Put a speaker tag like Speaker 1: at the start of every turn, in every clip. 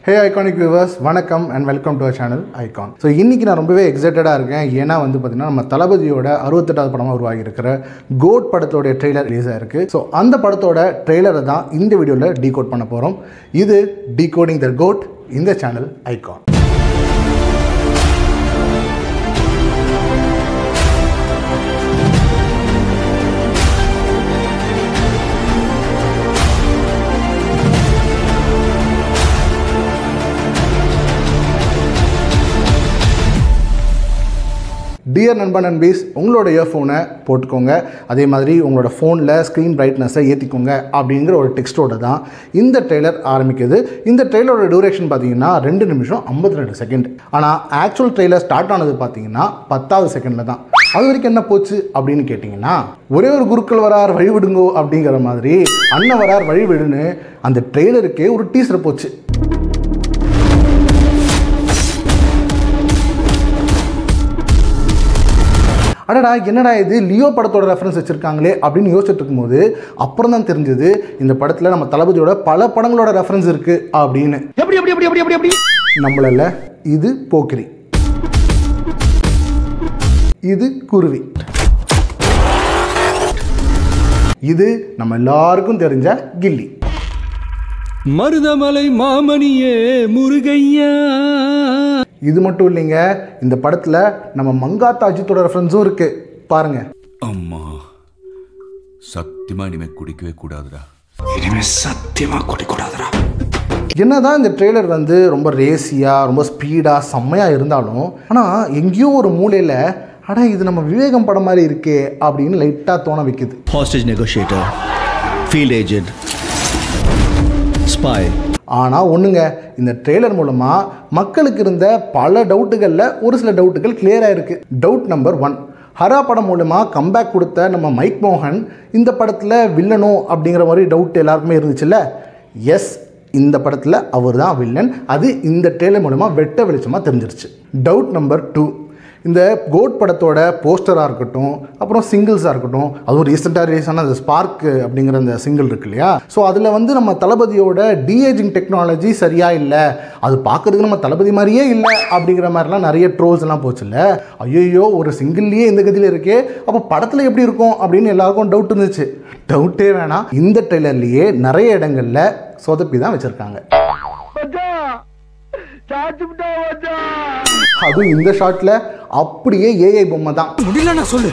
Speaker 1: Hey iconic viewers, வணக்கம் and welcome to our channel Icon. So இன்னைக்கு நான் ரொம்பவே எக்ஸைட்டடா இருக்கேன். ஏனா வந்து பாத்தீங்கன்னா நம்ம தலபதியோட 68வது படமா உருவாகி இருக்கிற கோட் படத்தோட ட்ரெய்லர் ரிலீஸ் ஆயிருக்கு. So அந்த படத்தோட ட்ரெய்லரை தான் இந்த வீடியோல டீகோட் பண்ண போறோம். இது Decoding the Goat இந்த சேனல் Icon. டியர் நண்பன் நண்பீஸ், உங்களோட இயர்ஃபோனை போட்டுக்கோங்க. அதே மாதிரி உங்களோட ஃபோனில் ஸ்க்ரீன் பிரைட்னஸை ஏற்றிக்கோங்க அப்படிங்கிற ஒரு டெக்ஸ்ட்டோட தான் இந்த ட்ரெய்லர் ஆரம்பிக்குது. இந்த ட்ரெய்லரோட டியூரேஷன் பார்த்தீங்கன்னா 2 நிமிஷம் 52 செகண்ட். ஆனால் ஆக்சுவல் ட்ரெய்லர் ஸ்டார்ட் ஆனது பார்த்தீங்கன்னா 10வது செகண்டில் தான். அது வரைக்கும் என்ன போச்சு அப்படின்னு கேட்டிங்கன்னா, ஒரே ஒரு குருக்கள் வரார் வழிவிடுங்கோ அப்படிங்கிற மாதிரி அண்ணன் வரார் வழிவிடுன்னு அந்த ட்ரெய்லருக்கே ஒரு டீசர் போச்சு. அடடா என்னடா இது லியோ படத்தோட ரெஃபரன்ஸ் வச்சுருக்காங்களே அப்படின்னு யோசிச்சுட்டு இருக்கும்போது அப்புறம் தான் தெரிஞ்சது இந்த படத்தில் நம்ம தளபதியோட பல படங்களோட ரெஃபரன்ஸ் இருக்குது அப்படின்னு. எப்படி நம்மள இது போக்கிரி, இது குருவி, இது நம்ம எல்லாருக்கும் தெரிஞ்ச கில்லி.
Speaker 2: மருதமலை மாமணியே முருகையா.
Speaker 1: இது மட்டும் இல்லைங்க, இந்த படத்தில் நம்ம மங்காத்தா அஜித்தோட ரெஃபரன்ஸும் இருக்கு பாருங்க.
Speaker 3: அம்மா சத்தியமா இனிமே குடிக்கவே கூடாதுடா,
Speaker 2: இனிமே சத்தியமா குடிக்கூடாதுடா.
Speaker 1: என்னதான் இந்த ட்ரெய்லர் வந்து ரொம்ப ரேசியாக ரொம்ப ஸ்பீடாக செம்மையாக இருந்தாலும் ஆனால் எங்கேயோ ஒரு மூலையில் அட இது நம்ம விவேகம் படம் மாதிரி இருக்கே அப்படின்னு லைட்டாக தோண வைக்குது.
Speaker 4: Hostage negotiator, field agent, spy.
Speaker 1: ஆனால் ஒன்றுங்க, இந்த ட்ரெய்லர் மூலமாக மக்களுக்கு இருந்த பல டவுட்டுகளில் ஒரு சில டவுட்டுகள் கிளியராக இருக்குது. டவுட் நம்பர் 1, ஹரா படம் மூலமாக கம்பேக் கொடுத்த நம்ம மைக் மோகன் இந்த படத்தில் வில்லனோ அப்படிங்கிற மாதிரி டவுட் எல்லாருக்குமே இருந்துச்சுல்ல. எஸ், இந்த படத்தில் அவர் தான் வில்லன். அது இந்த ட்ரெய்லர் மூலமாக வெட்ட வெளிச்சமாக தெரிஞ்சிருச்சு. டவுட் நம்பர் 2, இந்த கோட் படத்தோட போஸ்டராக இருக்கட்டும், அப்புறம் சிங்கிள்ஸாக இருக்கட்டும், அதுவும் ரீசெண்டாக ரிலீஸ் ஆன அந்த ஸ்பார்க் அப்படிங்கிற அந்த சிங்கிள் இருக்கு இல்லையா, ஸோ அதில் வந்து நம்ம தளபதியோட டிஏஜிங் டெக்னாலஜி சரியாக இல்லை, அது பார்க்குறதுக்கு நம்ம தளபதி மாதிரியே இல்லை அப்படிங்கிற மாதிரிலாம் நிறைய ட்ரோல்ஸ் எல்லாம் போச்சுல்ல. ஐயோ ஒரு சிங்கிள்லேயே இந்த கதியில் இருக்கே, அப்போ படத்தில் எப்படி இருக்கும் அப்படின்னு எல்லாருக்கும் டவுட் இருந்துச்சு. டவுட்டே வேணாம், இந்த ட்ரெய்லர்லேயே நிறைய இடங்களில் சொதப்பி தான் வச்சுருக்காங்க. அதுவும் இந்த ஷாட்ல அப்படியே ஏஐ பொம்மை தான்.
Speaker 2: சொல்லு,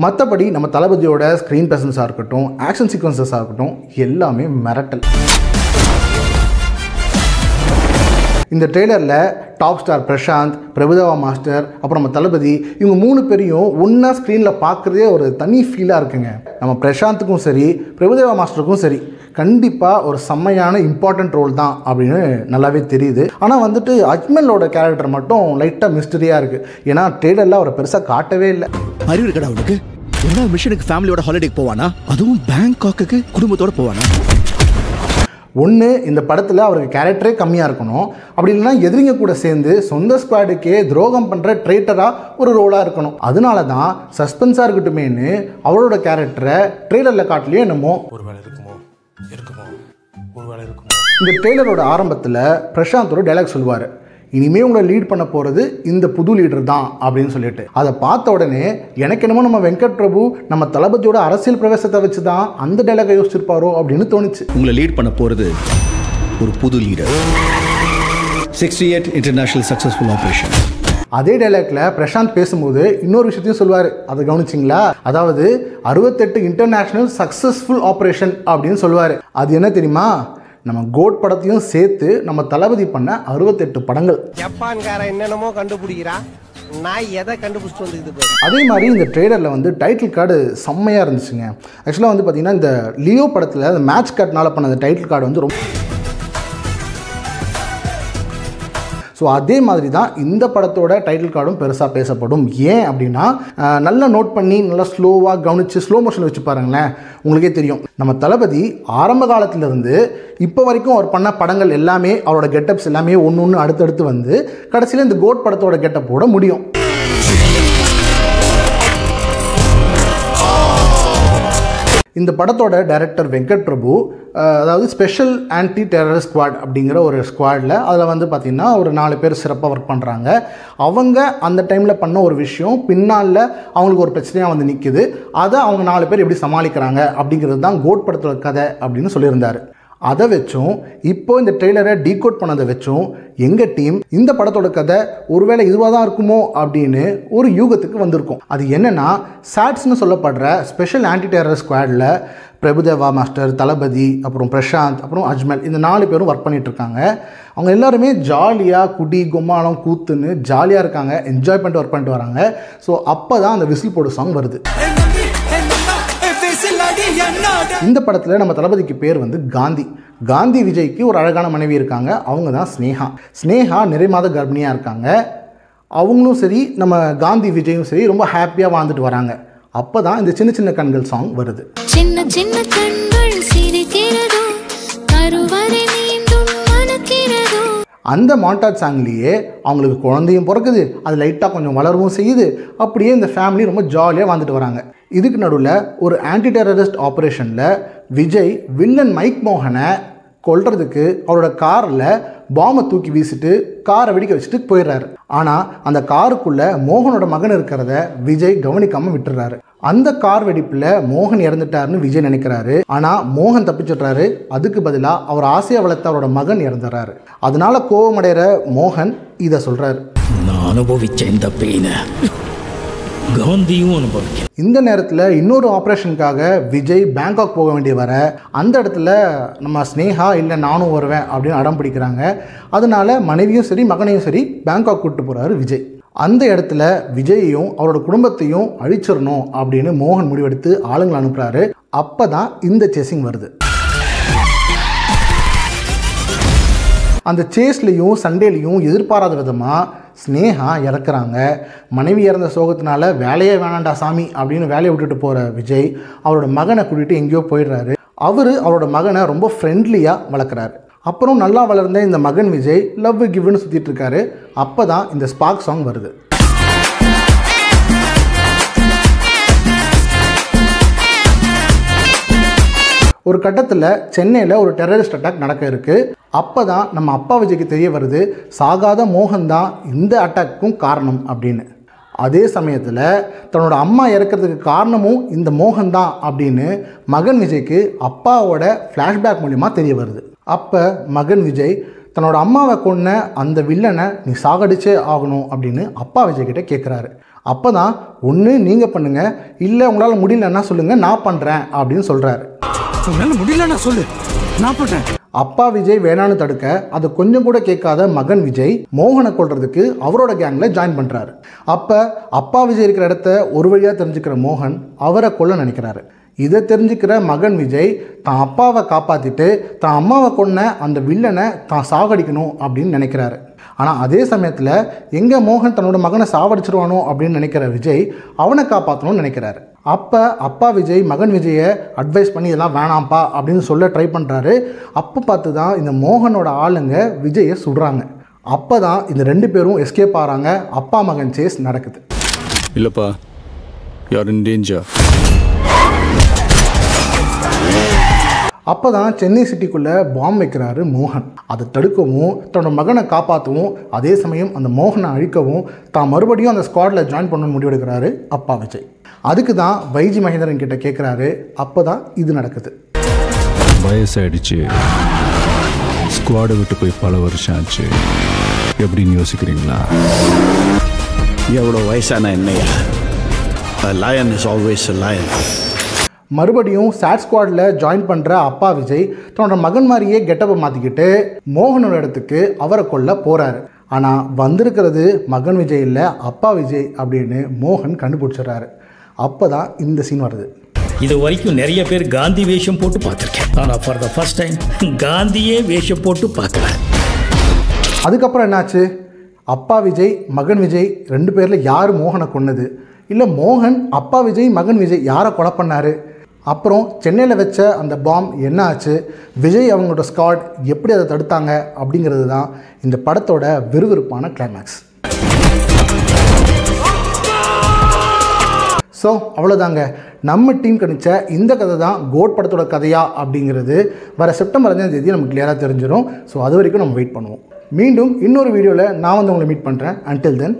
Speaker 1: மற்றபடி நம்ம தளபதியோட ஸ்க்ரீன் பிரசன்ஸாக இருக்கட்டும், ஆக்ஷன் சீக்வன்சஸாக இருக்கட்டும், எல்லாமே மிரட்டல். இந்த ட்ரெய்லரில் top star Prashanth, Prabhudeva master, அப்புறம் நம்ம தளபதி, இவங்க 3 பேரையும் ஒன்றா ஸ்க்ரீனில் பார்க்குறதே ஒரு தனி ஃபீலாக இருக்குங்க. நம்ம பிரசாந்துக்கும் சரி பிரபுதேவா மாஸ்டருக்கும் சரி கண்டிப்பாக ஒரு செம்மையான இம்பார்ட்டன்ட் ரோல் தான் அப்படின்னு நல்லாவே தெரியுது. ஆனால் வந்துட்டு அஜ்மலோட கேரக்டர் மட்டும் லைட்டாக மிஸ்டரியாக இருக்குது. ஏன்னா ட்ரெய்லரில் அவரை பெருசாக காட்டவே இல்லை.
Speaker 4: அறிவு இருக்கடா அவனுக்கு? எல்லா மிஷனுக்கு ஃபேமிலியோட ஹாலிடேக்கு போவானா? அதுவும் பேங்காக்கு குடும்பத்தோட போவானா?
Speaker 1: ஒன்று, இந்த படத்தில் அவருக்கு கேரக்டரே கம்மியாக இருக்கணும். அப்படி இல்லைன்னா எதிரிங்க கூட சேர்ந்து சொந்த ஸ்குவாடுக்கே துரோகம் பண்ணுற ட்ரைட்டராக ஒரு ரோலாக இருக்கணும். அதனால தான் சஸ்பென்ஸாக இருக்கட்டுமேன்னு அவரோட கேரக்டரை ட்ரெய்லரில் காட்டலையே என்னமோ இந்த ட்ரெய்லரோட ஆரம்பத்தில் பிரசாந்தோட டைலாக் சொல்லுவார், இனிமேல் உங்களை லீட் பண்ண போகிறது இந்த புது லீடர் தான் அப்படின்னு சொல்லிட்டு. அதை பார்த்த உடனே எனக்கு என்னமோ நம்ம வெங்கட் பிரபு நம்ம தளபதியோட அரசியல் பிரவேசத்தை வச்சு தான் அந்த டைலாகை யோசிச்சிருப்பாரோ அப்படின்னு தோணுச்சு.
Speaker 4: உங்களை லீட் பண்ண போகிறது ஒரு புது லீடர். 68 international successful operation.
Speaker 1: அதே டைலாக்ல பிரசாந்த் பேசும்போது இன்னொரு விஷயத்தையும் சொல்லுவார், அதை கவனிச்சிங்களா? அதாவது 68 இன்டர்நேஷனல் சக்ஸஸ்ஃபுல் ஆப்ரேஷன் அப்படின்னு சொல்லுவார். அது என்ன தெரியுமா? நம்ம கோட் படத்தையும் சேர்த்து நம்ம தளபதி பண்ண 68 படங்கள்.
Speaker 5: ஜப்பான்கார என்னென்னமோ கண்டுபிடிக்கிறான், நான் எதை கண்டுபிடிச்சிட்டு வந்துக்குது.
Speaker 1: அதே மாதிரி இந்த ட்ரெய்லரில் வந்து டைட்டில் கார்டு செம்மையாக இருந்துச்சுங்க. ஆக்சுவலாக வந்து பார்த்தீங்கன்னா இந்த லியோ படத்தில் அந்த மேட்ச் கார்டுனால பண்ண அந்த டைட்டில் கார்டு வந்து ரொம்ப ஸோ அதே மாதிரி தான் இந்த படத்தோட டைட்டில் கார்டும் பெருசாக பேசப்படும். ஏன் அப்படின்னா நல்லா நோட் பண்ணி நல்லா ஸ்லோவாக கவனித்து ஸ்லோ மோஷனில் வச்சு பாருங்களேன், உங்களுக்கே தெரியும். நம்ம தளபதி ஆரம்ப காலத்திலிருந்து இப்போ வரைக்கும் அவர் பண்ண படங்கள் எல்லாமே அவரோட கெட்டப்ஸ் எல்லாமே ஒன்று ஒன்று அடுத்தடுத்து வந்து கடைசியில் இந்த கோட் படத்தோட கெட்டப்போட முடியும். இந்த படத்தோட டைரக்டர் வெங்கட் பிரபு அதாவது ஸ்பெஷல் ஆன்டி டெரர் ஸ்குவாட் அப்படிங்கிற ஒரு ஸ்குவாடில் அதில் வந்து பார்த்திங்கன்னா ஒரு 4 பேர் சிறப்பாக ஒர்க் பண்ணுறாங்க. அவங்க அந்த டைமில் பண்ண ஒரு விஷயம் பின்னால் அவங்களுக்கு ஒரு பிரச்சனையாக வந்து நிற்குது. அதை அவங்க 4 பேர் எப்படி சமாளிக்கிறாங்க அப்படிங்கிறது தான் கோட் படத்தோட கதை அப்படின்னு சொல்லியிருந்தார். அதை வச்சும் இப்போ இந்த ட்ரெய்லரை டீகோட் பண்ணதை வச்சும் எங்கள் டீம் இந்த படத்தோட கதை ஒருவேளை இதுவாக தான் இருக்குமோ அப்படின்னு ஒரு யூகத்துக்கு வந்திருக்கும். அது என்னென்னா, சாட்ஸ்னு சொல்லப்படுற ஸ்பெஷல் ஆன்டி டெரர் ஸ்குவாடில் பிரபுதேவா மாஸ்டர், தளபதி, அப்புறம் பிரசாந்த், அப்புறம் அஜ்மல், இந்த 4 பேரும் ஒர்க் பண்ணிகிட்ருக்காங்க. அவங்க எல்லாருமே ஜாலியாக குடி கும்மாளம் கூத்துன்னு ஜாலியாக இருக்காங்க, என்ஜாய் பண்ணிட்டு ஒர்க் பண்ணிட்டு வராங்க. ஸோ அப்போ தான் அந்த விசில் போடு சாங் வருது. இந்த படத்தில் நம்ம தளபதிக்கு பேர் வந்து காந்தி விஜய்க்கு ஒரு அழகான மனைவி இருக்காங்க. அவங்க தான் ஸ்னேகா நிறைய மாத கர்ப்பிணியாக இருக்காங்க. அவங்களும் சரி நம்ம காந்தி விஜயும் சரி ரொம்ப ஹாப்பியாக வாழ்ந்துட்டு வராங்க. அப்போ தான் இந்த சின்ன சின்ன கண்கள் சாங் வருது.
Speaker 6: சின்ன சின்ன கண்கள் சிரிக்கிறதோ கருவறை மீண்டும் மணக்கிறதோ.
Speaker 1: அந்த மாண்டாஜ் சாங்லேயே அவங்களுக்கு குழந்தையும் பிறக்குது, அது லைட்டாக கொஞ்சம் வளரவும் செய்யுது. அப்படியே இந்த ஃபேமிலி ரொம்ப ஜாலியாக வாழ்ந்துட்டு வராங்க. இதுக்கு நடுவில் ஒரு ஆன்டி டெரரிஸ்ட் ஆப்ரேஷனில் விஜய் வில்லன் மைக் மோகனை கொல்றதுக்கு அவரோட காரில் பாம்பை தூக்கி வீசிட்டு காரை வெடிக்க வச்சுட்டு போயிடுறாரு. ஆனால் அந்த காருக்குள்ளே மோகனோட மகன் இருக்கிறத விஜய் கவனிக்காமல் விட்டுறாரு. அந்த கார் வெடிப்பில் மோகன் இறந்துட்டாருன்னு விஜய் நினைக்கிறாரு. ஆனால் மோகன் தப்பிச்சிடுறாரு. அதுக்கு பதிலாக அவர் ஆசையாக வளர்த்த அவரோட மகன் இறந்துடுறாரு. அதனால கோபமடைகிற மோகன் இதை சொல்கிறாரு,
Speaker 7: நான் அனுபவிச்ச இந்த பெயினை காந்தியும் அனுபவிக்க.
Speaker 1: இந்த நேரத்தில் இன்னொரு ஆப்ரேஷனுக்காக விஜய் பேங்காக் போக வேண்டிய வர அந்த இடத்துல நம்ம ஸ்னேகா இல்லை நானும் வருவேன் அப்படின்னு அடம் பிடிக்கிறாங்க. அதனால மனைவியும் சரி மகனையும் சரி பேங்காக் கூப்பிட்டு போகிறாரு விஜய். அந்த இடத்துல விஜயையும் அவரோட குடும்பத்தையும் அழிச்சிடணும் அப்படின்னு மோகன் முடிவெடுத்து ஆளுங்களை அனுப்புகிறாரு. அப்போ தான் இந்த சேசிங் வருது. அந்த சேஸ்லேயும் சண்டேலையும் எதிர்பாராத விதமாக ஸ்னேகா இறக்குறாங்க. மனைவி இறந்த சோகத்தினால வேலையே வேணாண்டா சாமி அப்படின்னு வேலையை விட்டுட்டு போகிற விஜய் அவரோட மகனை கூட்டிகிட்டு எங்கேயோ போயிடுறாரு. அவரோட மகனை ரொம்ப ஃப்ரெண்ட்லியாக வளர்க்குறாரு. அப்புறம் நல்லா வளர்ந்த இந்த மகன் விஜய் லவ் கிவ்னு சுற்றிட்டு இருக்காரு. அப்போ தான் இந்த ஸ்பார்க் சாங் வருது. ஒரு கட்டத்தில் சென்னையில் ஒரு டெரரிஸ்ட் அட்டாக் நடக்க இருக்குது. அப்போ தான் நம்ம அப்பா விஜய்க்கு தெரிய வருது, சாகாத மோகன் தான் இந்த அட்டாக்கும் காரணம் அப்படின்னு. அதே சமயத்தில் தன்னோட அம்மா இறக்கிறதுக்கு காரணமும் இந்த மோகன் தான் அப்படின்னு மகன் விஜய்க்கு அப்பாவோட ஃப்ளாஷ்பேக் மூலிமா தெரிய வருது. அப்போ மகன் விஜய் தன்னோட அம்மாவை கொன்ன அந்த வில்லனை நீ சாகடிச்சே ஆகணும் அப்படின்னு அப்பா விஜய்கிட்ட கேட்குறாரு. அப்போ தான் ஒன்று நீங்கள் பண்ணுங்கள், இல்லை உங்களால் முடியலன்னா சொல்லுங்கள், நான் பண்ணுறேன் அப்படின்னு சொல்கிறாரு.
Speaker 2: முடியலன்னா சொல்லு, நான் பண்ணுறேன்.
Speaker 1: அப்பா விஜய் வேணான்னு தடுக்க அதை கொஞ்சம் கூட கேட்காத மகன் விஜய் மோகனை கொல்றதுக்கு அவரோட கேங்கில் ஜாயின் பண்ணுறாரு. அப்போ அப்பா விஜய் இருக்கிற இடத்த ஒரு வழியாக தெரிஞ்சுக்கிற மோகன் அவரை கொல்ல நினைக்கிறாரு. இதை தெரிஞ்சுக்கிற மகன் விஜய் தான் அப்பாவை காப்பாற்றிட்டு தான் அம்மாவை கொன்ன அந்த வில்லனை தான் சாகடிக்கணும் அப்படின்னு நினைக்கிறாரு. ஆனால் அதே சமயத்தில் எங்கே மோகன் தன்னோட மகனை சாவடிச்சிருவானோ அப்படின்னு நினைக்கிற விஜய் அவனை காப்பாற்றணும்னு நினைக்கிறாரு. அப்போ அப்பா விஜய் மகன் விஜயை அட்வைஸ் பண்ணி இதெல்லாம் வேணாம்ப்பா அப்படின்னு சொல்ல ட்ரை பண்ணுறாரு. அப்போ பார்த்து தான் இந்த மோகனோட ஆளுங்க விஜயை சுடுறாங்க. அப்போ தான் இந்த 2 பேரும் எஸ்கேப் ஆகிறாங்க. அப்பா மகன் சேஸ் நடக்குது.
Speaker 3: இல்லைப்பா, யார் இன் டேஞ்சர்.
Speaker 1: அப்போ தான் சென்னை சிட்டிக்குள்ளே பாம்பு வைக்கிறாரு மோகன். அதை தடுக்கவும் தன்னோட மகனை காப்பாற்றவும் அதே சமயம் அந்த மோகனை அழிக்கவும் தான் மறுபடியும் அந்த ஸ்குவாடில் ஜாயின் பண்ணணும்னு முடிவெடுக்கிறாரு அப்பா விஜய். அதுக்கு தான் வைஜி மகேந்திரன் கிட்ட கேட்குறாரு. அப்போ தான் இது நடக்குது.
Speaker 3: வயசாயிடுச்சு, ஸ்குவாடை விட்டு போய் பல வருஷம் ஆச்சு, எப்படின்னு யோசிக்கிறீங்களா?
Speaker 4: எவ்வளோ வயசான என்னையா, a lion is always a lion.
Speaker 1: மறுபடியும் சாட் ஸ்குவாடில் ஜாயின் பண்ணுற அப்பா விஜய் தன்னோட மகன் மாதிரியே கெட்டப்பை மாற்றிக்கிட்டு மோகனோட இடத்துக்கு அவரை கொல்ல போகிறாரு. ஆனால் வந்திருக்கிறது மகன் விஜய் இல்லை, அப்பா விஜய் அப்படின்னு மோகன் கண்டுபிடிச்சிடுறாரு. அப்போ தான் இந்த சீன் வருது.
Speaker 7: இது வரைக்கும் நிறைய பேர் காந்தி வேஷம் போட்டு பார்த்துருக்கேன், ஆனால் ஃபார் த ஃபர்ஸ்ட் டைம் காந்தியே வேஷம் போட்டு பார்க்குறேன்.
Speaker 1: அதுக்கப்புறம் என்னாச்சு? அப்பா விஜய் மகன் விஜய் 2 பேரில் யார் மோகனை கொன்னது? இல்லை மோகன் அப்பா விஜய் மகன் விஜய் யாரை கொலை பண்ணார்? அப்புறம் சென்னையில் வச்ச அந்த பாம் என்ன ஆச்சு? விஜய் அவங்களோட ஸ்குவாட் எப்படி அதை தடுத்தாங்க? அப்படிங்கிறது தான் இந்த படத்தோட விறுவிறுப்பான கிளைமேக்ஸ். ஸோ அவ்வளோதாங்க, நம்ம டீம் கணிச்ச இந்த கதை தான் கோட் படத்தோட கதையா அப்படிங்கிறது வர செப்டம்பர் 5ஆம் தேதி நமக்கு கிளியராக தெரிஞ்சிடும். ஸோ அது வரைக்கும் நம்ம வெயிட் பண்ணுவோம். மீண்டும் இன்னொரு வீடியோவில் நான் வந்து உங்களை மீட் பண்ணுறேன். Until then